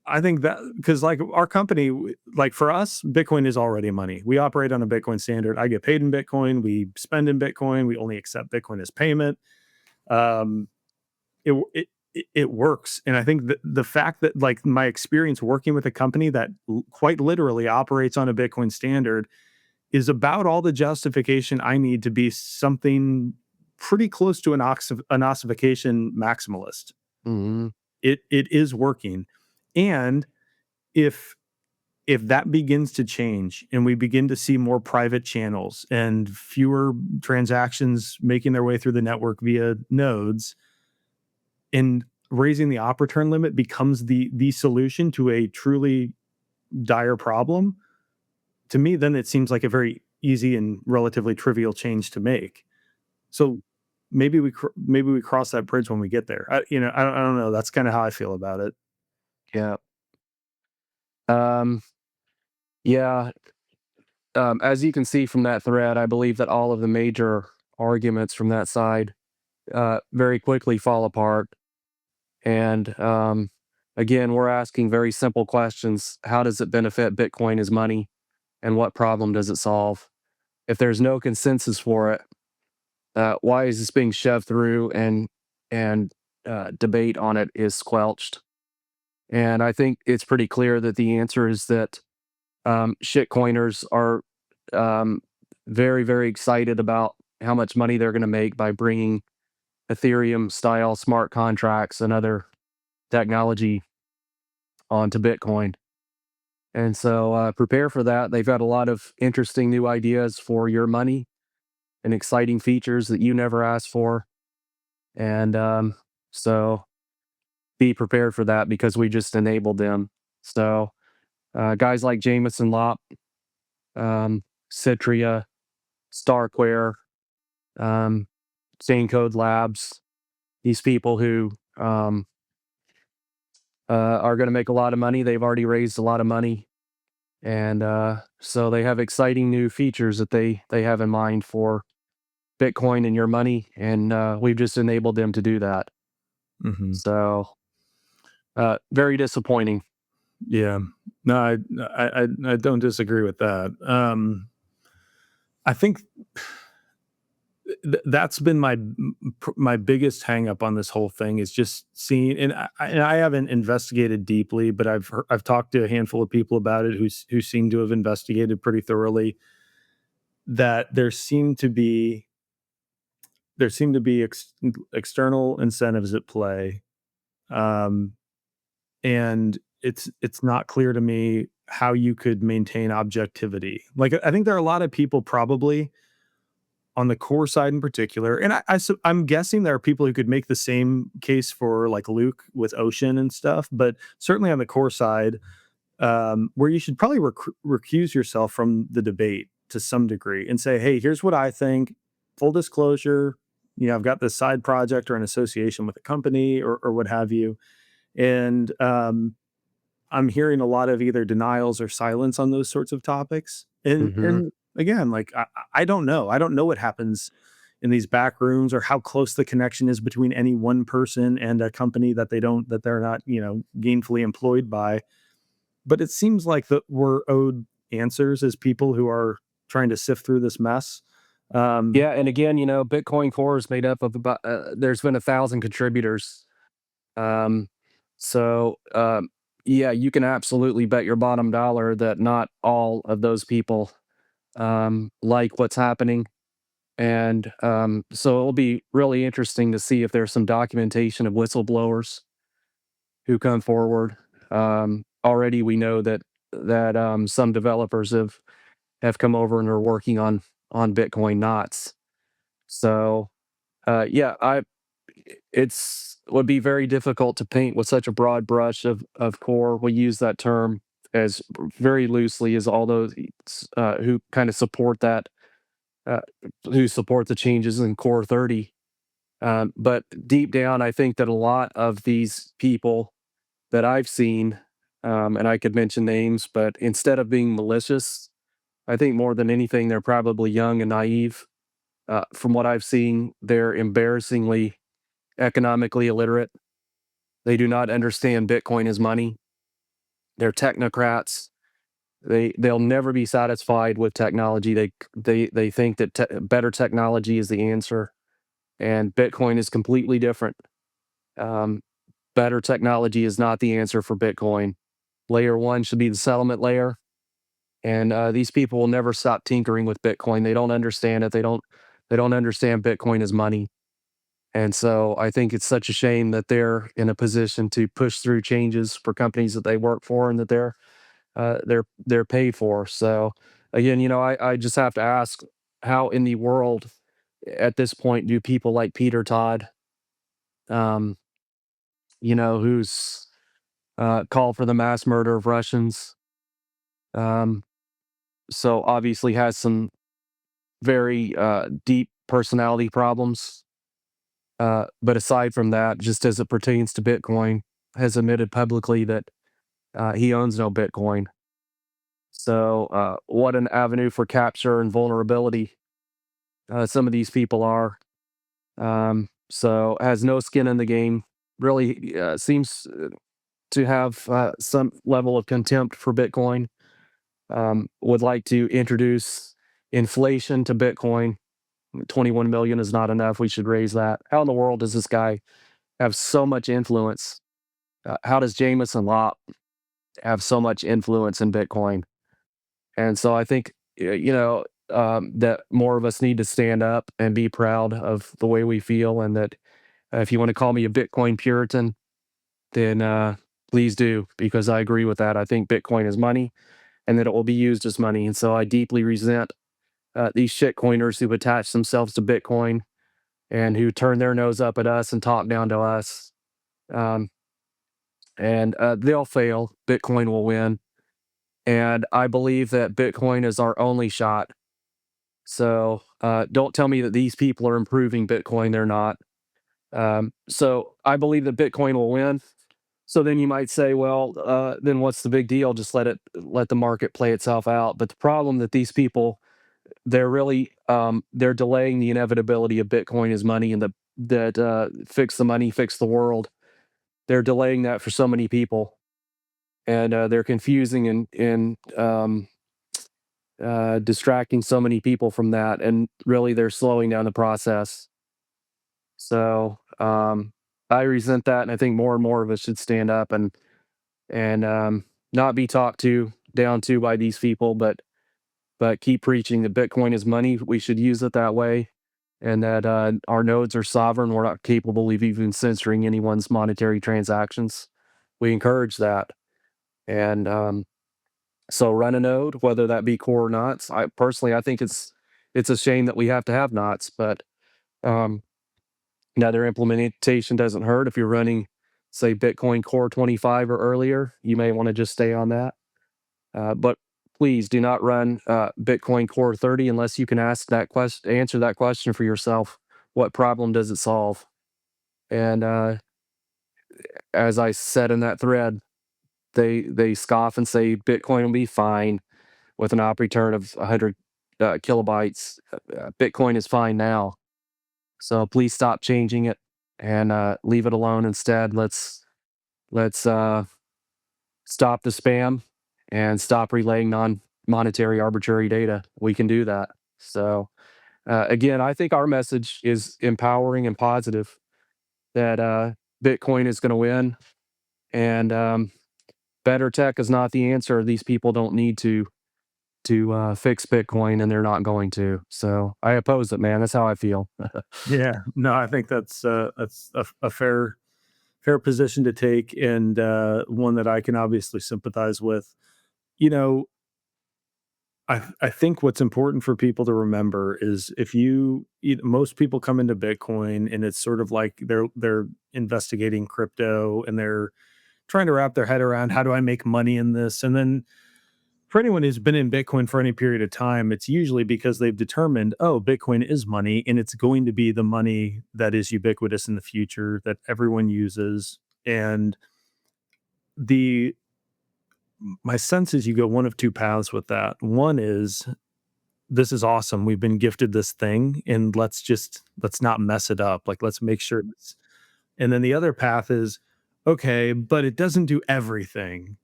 I think that, because like our company, like for us, Bitcoin is already money. We operate on a Bitcoin standard. I get paid in Bitcoin. We spend in Bitcoin. We only accept Bitcoin as payment. Um, it works, and I think the fact that, like, my experience working with a company that quite literally operates on a Bitcoin standard is about all the justification I need to be something pretty close to an ossification maximalist. Mhm. It is working, and if that begins to change and we begin to see more private channels and fewer transactions making their way through the network via nodes, and raising the op return limit becomes the solution to a truly dire problem, to me, then it seems like a very easy and relatively trivial change to make. So maybe we cross that bridge when we get there. I don't know. That's kind of how I feel about it. Yeah. Um, yeah. As you can see from that thread, I believe that all of the major arguments from that side very quickly fall apart. And again, we're asking very simple questions. How does it benefit Bitcoin as money? And what problem does it solve? If there's no consensus for it, why is this being shoved through, and debate on it is squelched? And I think it's pretty clear that the answer is that shitcoiners are um, very, very excited about how much money they're going to make by bringing Ethereum style smart contracts and other technology onto Bitcoin. And so prepare for that. They've got a lot of interesting new ideas for your money and exciting features that you never asked for. And so be prepared for that because we just enabled them. So guys like Jameson Lop, Citria, Starkware, um, Sane Code Labs, these people who are going to make a lot of money. They've already raised a lot of money. And so they have exciting new features that they have in mind for Bitcoin and your money. And we've just enabled them to do that. Hmm. So very disappointing. Yeah. No, I don't disagree with that. I think that's been my biggest hang up on this whole thing, is just seeing, and I haven't investigated deeply, but I've talked to a handful of people about it who seem to have investigated pretty thoroughly, that there seem to be external incentives at play, um, and it's not clear to me how you could maintain objectivity. Like, I think there are a lot of people probably on the core side in particular, and I'm guessing there are people who could make the same case for like Luke with Ocean and stuff, but certainly on the core side, where you should probably recuse yourself from the debate to some degree and say, hey, here's what I think. Full disclosure, I've got this side project or an association with a company, or what have you. And I'm hearing a lot of either denials or silence on those sorts of topics. Hmm. And again, like I don't know. I don't know what happens in these back rooms or how close the connection is between any one person and a company that they're not, gainfully employed by. But it seems like that we're owed answers as people who are trying to sift through this mess. Um, Yeah, and again, Bitcoin Core is made up of about there's been 1,000 contributors. Um, so yeah, you can absolutely bet your bottom dollar that not all of those people like what's happening. And so it'll be really interesting to see if there's some documentation of whistleblowers who come forward. Already, we know that some developers have come over and are working on Bitcoin knots. So yeah, I it's would be very difficult to paint with such a broad brush of core. We use that term as very loosely as all those who kind of support that, uh, who support the changes in Core 30. But deep down, I think that a lot of these people that I've seen, and I could mention names, but instead of being malicious, I think more than anything, they're probably young and naive. From what I've seen, they're embarrassingly economically illiterate. They do not understand Bitcoin as money. They're technocrats. They'll never be satisfied with technology. They think that better technology is the answer, and Bitcoin is completely different. Um, Better technology is not the answer for Bitcoin. Layer one should be the settlement layer, and these people will never stop tinkering with Bitcoin. They don't understand it. They don't understand Bitcoin as money. And so I think it's such a shame that they're in a position to push through changes for companies that they work for and that they're paid for. So again, I just have to ask, how in the world at this point do people like Peter Todd, um, who's called for the mass murder of Russians, um, so obviously has some very deep personality problems. But aside from that, just as it pertains to Bitcoin, has admitted publicly that he owns no Bitcoin. So, what an avenue for capture and vulnerability some of these people are. So, has no skin in the game. Really seems to have some level of contempt for Bitcoin. Would like to introduce inflation to Bitcoin. 21 million is not enough. We should raise that. How in the world does this guy have so much influence? How does Jameson Law have so much influence in Bitcoin? And so I think, that more of us need to stand up and be proud of the way we feel. And that if you want to call me a Bitcoin Puritan, then please do, because I agree with that. I think Bitcoin is money and that it will be used as money. And so I deeply resent these shitcoiners who attach themselves to Bitcoin and who turn their nose up at us and talk down to us. Um, and they'll fail. Bitcoin will win. And I believe that Bitcoin is our only shot. So don't tell me that these people are improving Bitcoin. They're not. So I believe that Bitcoin will win. So then you might say, well, then what's the big deal? Just let the market play itself out. But the problem that these people, they're delaying the inevitability of Bitcoin as money, and that fix the money, fix the world. They're delaying that for so many people, and they're confusing and distracting so many people from that, and really they're slowing down the process. So I resent that, and I think more and more of us should stand up and not be talked to down to by these people, but keep preaching that Bitcoin is money. We should use it that way, and that our nodes are sovereign. We're not capable of even censoring anyone's monetary transactions. We encourage that, and so run a node, whether that be core or not. I personally, I think it's a shame that we have to have knots, but um, now their implementation doesn't hurt. If you're running, say, Bitcoin Core 25 or earlier, you may want to just stay on that. But please do not run Bitcoin Core 30 unless you can answer that question for yourself. What problem does it solve? And as I said in that thread, they scoff and say Bitcoin will be fine with an op return of 100 kilobytes. Bitcoin is fine now, so please stop changing it and leave it alone instead. Let's stop the spam and stop relaying non-monetary arbitrary data. We can do that. So again, I think our message is empowering and positive that Bitcoin is going to win, and better tech is not the answer. These people don't need to fix Bitcoin, and they're not going to. So I oppose it, man. That's how I feel. Yeah, no, I think that's a fair position to take, and one that I can obviously sympathize with. You know, I think what's important for people to remember is if most people come into Bitcoin and it's sort of like they're investigating crypto and they're trying to wrap their head around how do I make money in this, and then for anyone who's been in Bitcoin for any period of time, it's usually because they've determined, oh, Bitcoin is money and it's going to be the money that is ubiquitous in the future that everyone uses. And the my sense is you go one of two paths with that. One is this is awesome. We've been gifted this thing and let's not mess it up. Like let's make sure it's, and then the other path is okay, but it doesn't do everything.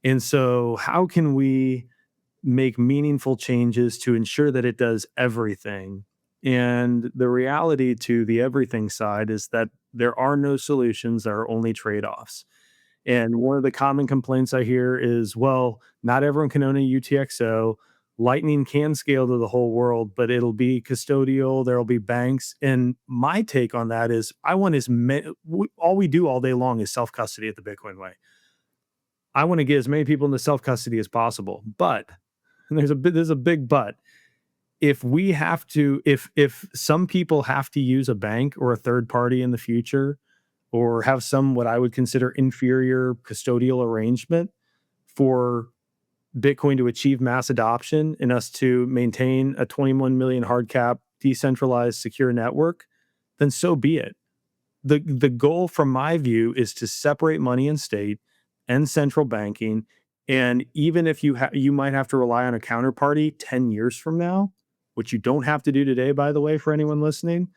And so how can we make meaningful changes to ensure that it does everything? And the reality to the everything side is that there are no solutions, there are only trade-offs. And one of the common complaints I hear is, well, not everyone can own a UTXO. Lightning can scale to the whole world, but it'll be custodial. There'll be banks. And my take on that is, I want all we do all day long is self custody at the Bitcoin way. I want to get as many people into self custody as possible. But, and there's a big but. If we have to, if some people have to use a bank or a third party in the future, or have some what I would consider inferior custodial arrangement for Bitcoin to achieve mass adoption and us to maintain a 21 million hard cap, decentralized, secure network, then so be it. The goal from my view is to separate money and state and central banking. And even if you might have to rely on a counterparty 10 years from now, which you don't have to do today, by the way, for anyone listening,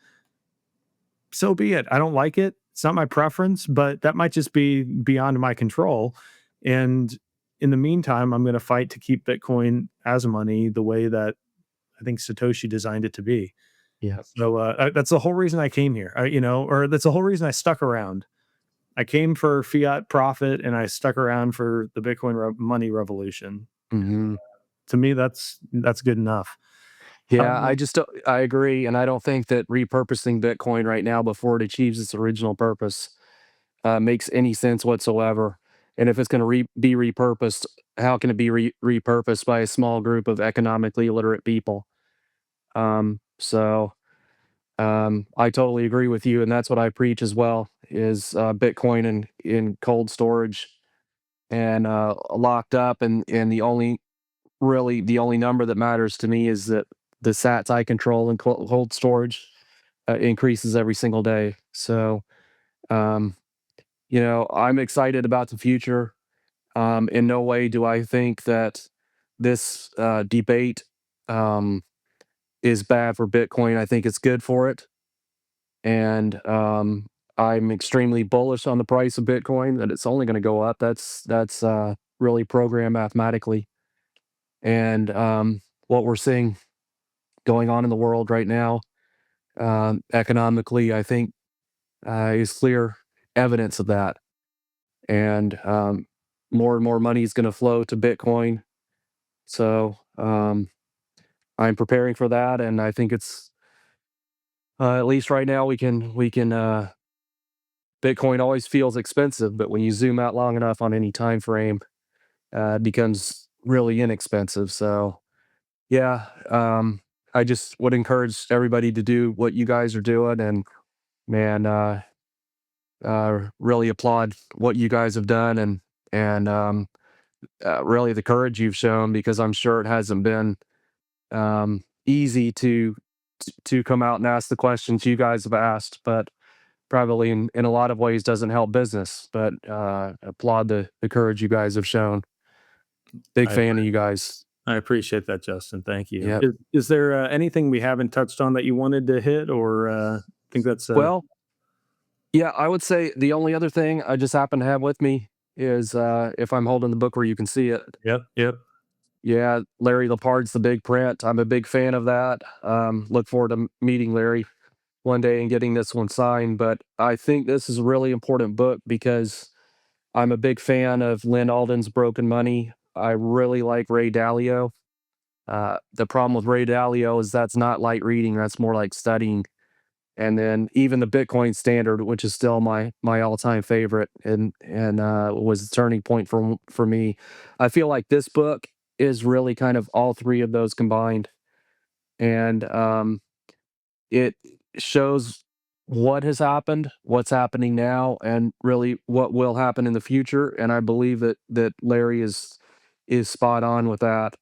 so be it. I don't like it. It's not my preference, but that might just be beyond my control. And in the meantime, I'm going to fight to keep Bitcoin as money the way that I think Satoshi designed it to be. Yeah. So that's the whole reason I came here, or that's the whole reason I stuck around. I came for fiat profit and I stuck around for the Bitcoin money revolution. Hmm. To me, that's good enough. Yeah, I Um, just I agree, and I don't think that repurposing Bitcoin right now before it achieves its original purpose makes any sense whatsoever. And if it's going to be repurposed, how can it be repurposed by a small group of economically illiterate people? So I totally agree with you, and that's what I preach as well: is Bitcoin in cold storage and locked up, and the only number that matters to me is that the sats I control in cold storage increases every single day. So um, I'm excited about the future. In no way do I think that this debate um, is bad for Bitcoin. I think it's good for it, and I'm extremely bullish on the price of Bitcoin. That it's only going to go up. That's really programmed mathematically, and what we're seeing going on in the world right now, economically, I think is clear evidence of that. And more and more money is going to flow to Bitcoin. So I'm preparing for that, and I think it's at least right now we can. Bitcoin always feels expensive, but when you zoom out long enough on any time frame, it becomes really inexpensive. So yeah, I just would encourage everybody to do what you guys are doing, and man, really applaud what you guys have done, and really the courage you've shown, because I'm sure it hasn't been easy to come out and ask the questions you guys have asked. But probably in a lot of ways doesn't help business, but applaud the courage you guys have shown. Big I fan of you guys. I appreciate that, Justin. Thank you. Yep. Is there anything we haven't touched on that you wanted to hit, or think that's Well, yeah, I would say the only other thing I just happen to have with me is if I'm holding the book where you can see it. yep, yep. Yeah, Larry Lepard's The Big Print. I'm a big fan of that. Look forward to meeting Larry one day and getting this one signed. But I think this is a really important book because I'm a big fan of Lynn Alden's Broken Money. I really like Ray Dalio. The problem with Ray Dalio is that's not light reading, that's more like studying. And then even the Bitcoin Standard, which is still my all-time favorite and was the turning point for me. I feel like this book is really kind of all three of those combined, and it shows what has happened, what's happening now, and really what will happen in the future. And I believe that Larry is spot on with that.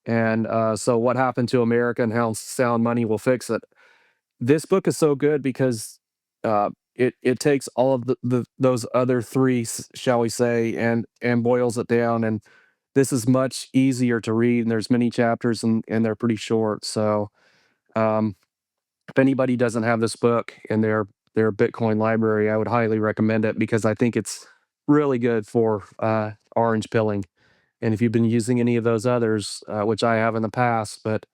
And so, what happened to America and how sound money will fix it. This book is so good because it takes all of the those other three, shall we say, and boils it down. And this is much easier to read. And there's many chapters, and they're pretty short. So um, if anybody doesn't have this book in their Bitcoin library, I would highly recommend it because I think it's really good for orange pilling. And if you've been using any of those others, which I have in the past, but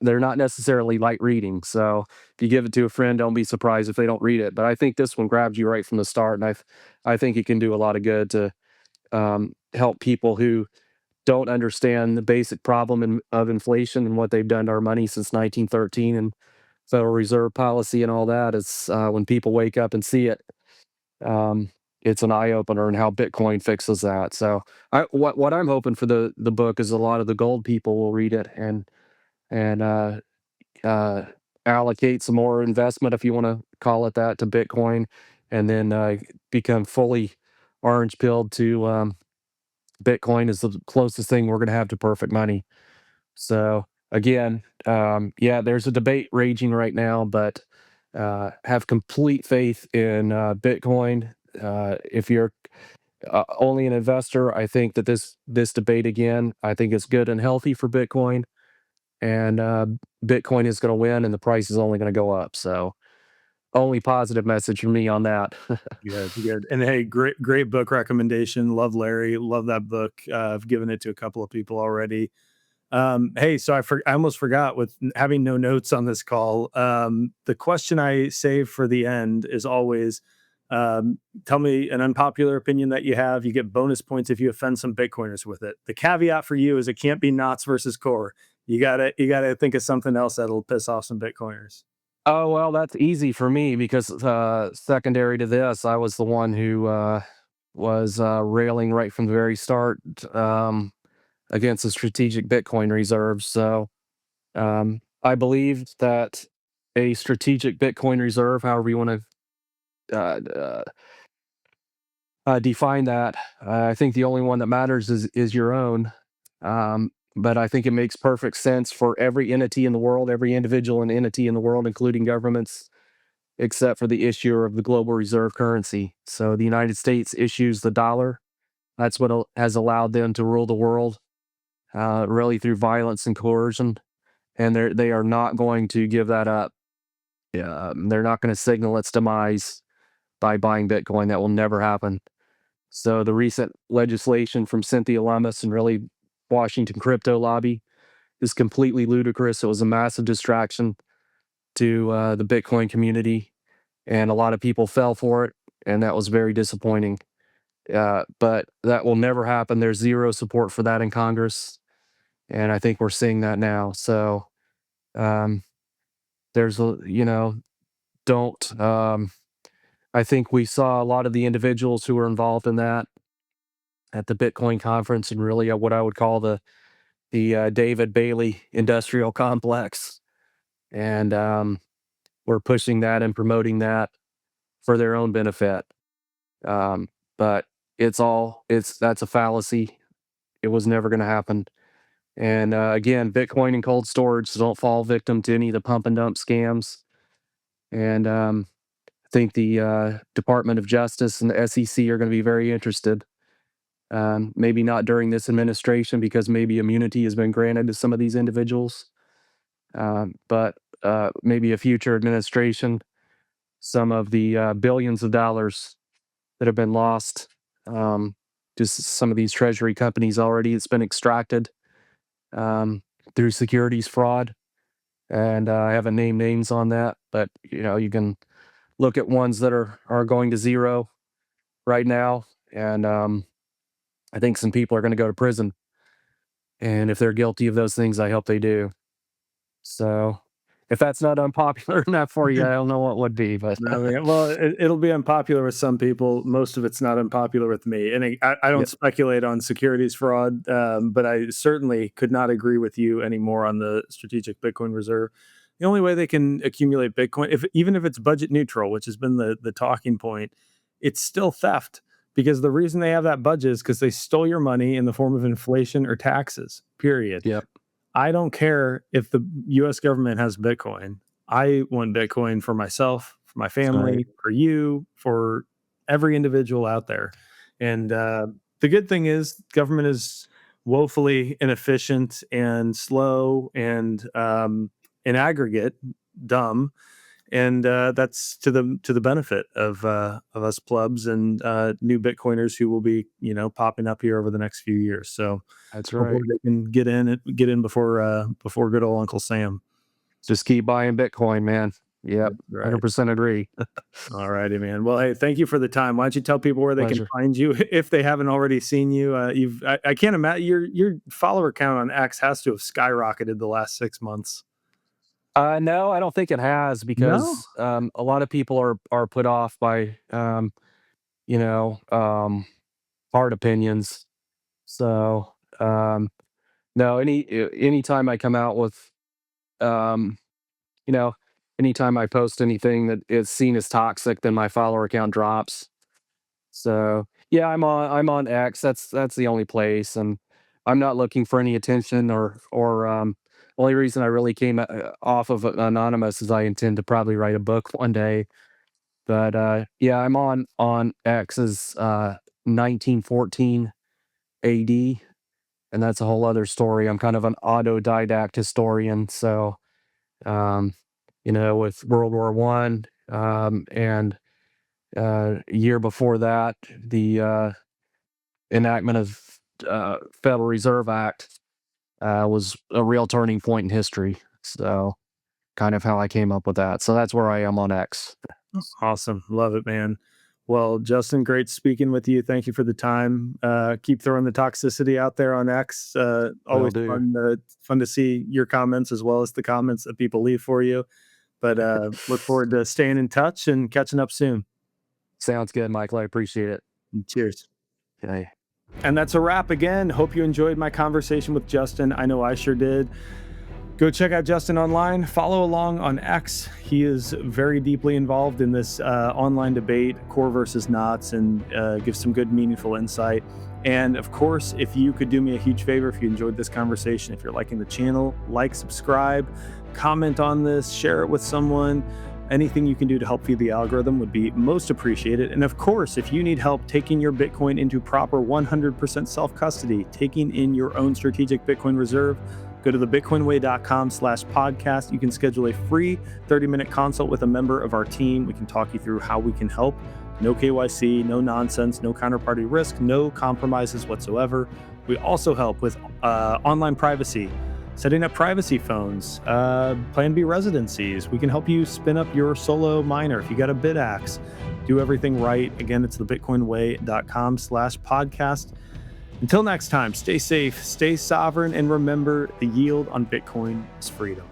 they're not necessarily light reading. So if you give it to a friend, don't be surprised if they don't read it. But I think this one grabs you right from the start, and I think it can do a lot of good to help people who don't understand the basic problem of inflation and what they've done to our money since 1913 and Federal Reserve policy and all that. It's when people wake up and see it, um, it's an eye opener in how Bitcoin fixes that. So what I'm hoping for the book is a lot of the gold people will read it and uh, allocate some more investment, if you want to call it that, to Bitcoin, and then become fully orange pilled to Bitcoin is the closest thing we're going to have to perfect money. So again, yeah, there's a debate raging right now, but have complete faith in Bitcoin. If you're only an investor, I think that this debate again, I think it's good and healthy for Bitcoin, and Bitcoin is going to win, and the price is only going to go up. So only positive message from me on that. Good, good. And hey, great book recommendation. Love Larry. Love that book. I've given it to a couple of people already. Hey, so I almost forgot with having no notes on this call. The question I save for the end is always, tell me an unpopular opinion that you have. You get bonus points if you offend some Bitcoiners with it. The caveat for you is it can't be knots versus core. You gotta think of something else that'll piss off some Bitcoiners. Oh, well, that's easy for me because secondary to this, I was the one who was railing right from the very start against the strategic Bitcoin reserves. So I believe that a strategic Bitcoin reserve, however you want to define that, I think the only one that matters is your own. But I think it makes perfect sense for every entity in the world, every individual and entity in the world, including governments, except for the issuer of the global reserve currency. So the United States issues the dollar. That's what has allowed them to rule the world, really through violence and coercion. And they are not going to give that up. Yeah, they're not going to signal its demise by buying Bitcoin. That will never happen. So the recent legislation from Cynthia Lummis and really Washington crypto lobby is completely ludicrous. It was a massive distraction to the Bitcoin community, and a lot of people fell for it, and that was very disappointing. But that will never happen. There's zero support for that in Congress, and I think we're seeing that now. So um, there's a don't. I think we saw a lot of the individuals who were involved in that at the Bitcoin conference, and really what I would call the David Bailey industrial complex, and we're pushing that and promoting that for their own benefit. Um, but it's that's a fallacy. It was never going to happen. And again, Bitcoin and cold storage, so don't fall victim to any of the pump and dump scams. And think the Department of Justice and the SEC are going to be very interested. Maybe not during this administration because maybe immunity has been granted to some of these individuals, but maybe a future administration, some of the billions of dollars that have been lost to some of these treasury companies already. It's been extracted through securities fraud, and I haven't named names on that, but you can look at ones that are going to zero right now, and I think some people are going to go to prison, and if they're guilty of those things, I hope they do. So, if that's not unpopular enough for you, I don't know what would be, but No, yeah, well, it'll be unpopular with some people. Most of it's not unpopular with me, and I yeah, don't speculate on securities fraud, but I certainly could not agree with you anymore on the strategic Bitcoin reserve. The only way they can accumulate Bitcoin, if even if it's budget neutral, which has been the talking point, it's still theft because the reason they have that budget is because they stole your money in the form of inflation or taxes. Period. yep, I don't care if the US government has Bitcoin. I want Bitcoin for myself, for my that's right, family, for you, for every individual out there. And the good thing is, government is woefully inefficient and slow and in aggregate dumb, and that's to the benefit of us plebs and new Bitcoiners who will be popping up here over the next few years. So that's hopefully right. they can get in before good old Uncle Sam. Just keep buying Bitcoin, man. Yep, That's right. 100% agree. All righty, man. Well, hey, thank you for the time. Why don't you tell people where they can Pleasure. find you if they haven't already seen you? I can't imagine your follower count on X has to have skyrocketed the last 6 months. No, I don't think it has No. because a lot of people are put off by you know um, hard opinions. So no, anytime I come out with um, you know anytime I post anything that is seen as toxic, then my follower count drops. So yeah, I'm on X. That's the only place, and I'm not looking for any attention or only reason I really came off of anonymous is I intend to probably write a book one day. But yeah, I'm on X as 1914 AD, and that's a whole other story. I'm kind of an autodidact historian, so um, with World War One and a year before that, the enactment of Federal Reserve Act was a real turning point in history. So, kind of how I came up with that. So that's where I am on X. Awesome. Love it, man. Well, Justin, great speaking with you. Thank you for the time. Keep throwing the toxicity out there on X. Will Always do. fun to see your comments as well as the comments that people leave for you. But look forward to staying in touch and catching up soon. Sounds good, Michael. I appreciate it. Cheers. Okay. And that's a wrap again. Hope you enjoyed my conversation with Justin. I know I sure did. Go check out Justin online. Follow along on X. He is very deeply involved in this online debate, core versus nots, and gives some good, meaningful insight. And of course, if you could do me a huge favor, if you enjoyed this conversation, if you're liking the channel, like, subscribe, comment on this, share it with someone. Anything you can do to help feed the algorithm would be most appreciated. And of course, if you need help taking your Bitcoin into proper 100% self-custody, taking in your own strategic Bitcoin reserve, go to thebitcoinway.com/podcast. You can schedule a free 30-minute consult with a member of our team. We can talk you through how we can help. No KYC, no nonsense, no counterparty risk, no compromises whatsoever. We also help with online privacy, setting up privacy phones, Plan B residencies. We can help you spin up your solo miner if you got a BitAxe. Do everything right. Again, it's thebitcoinway.com/podcast. Until next time, stay safe, stay sovereign, and remember the yield on Bitcoin is freedom.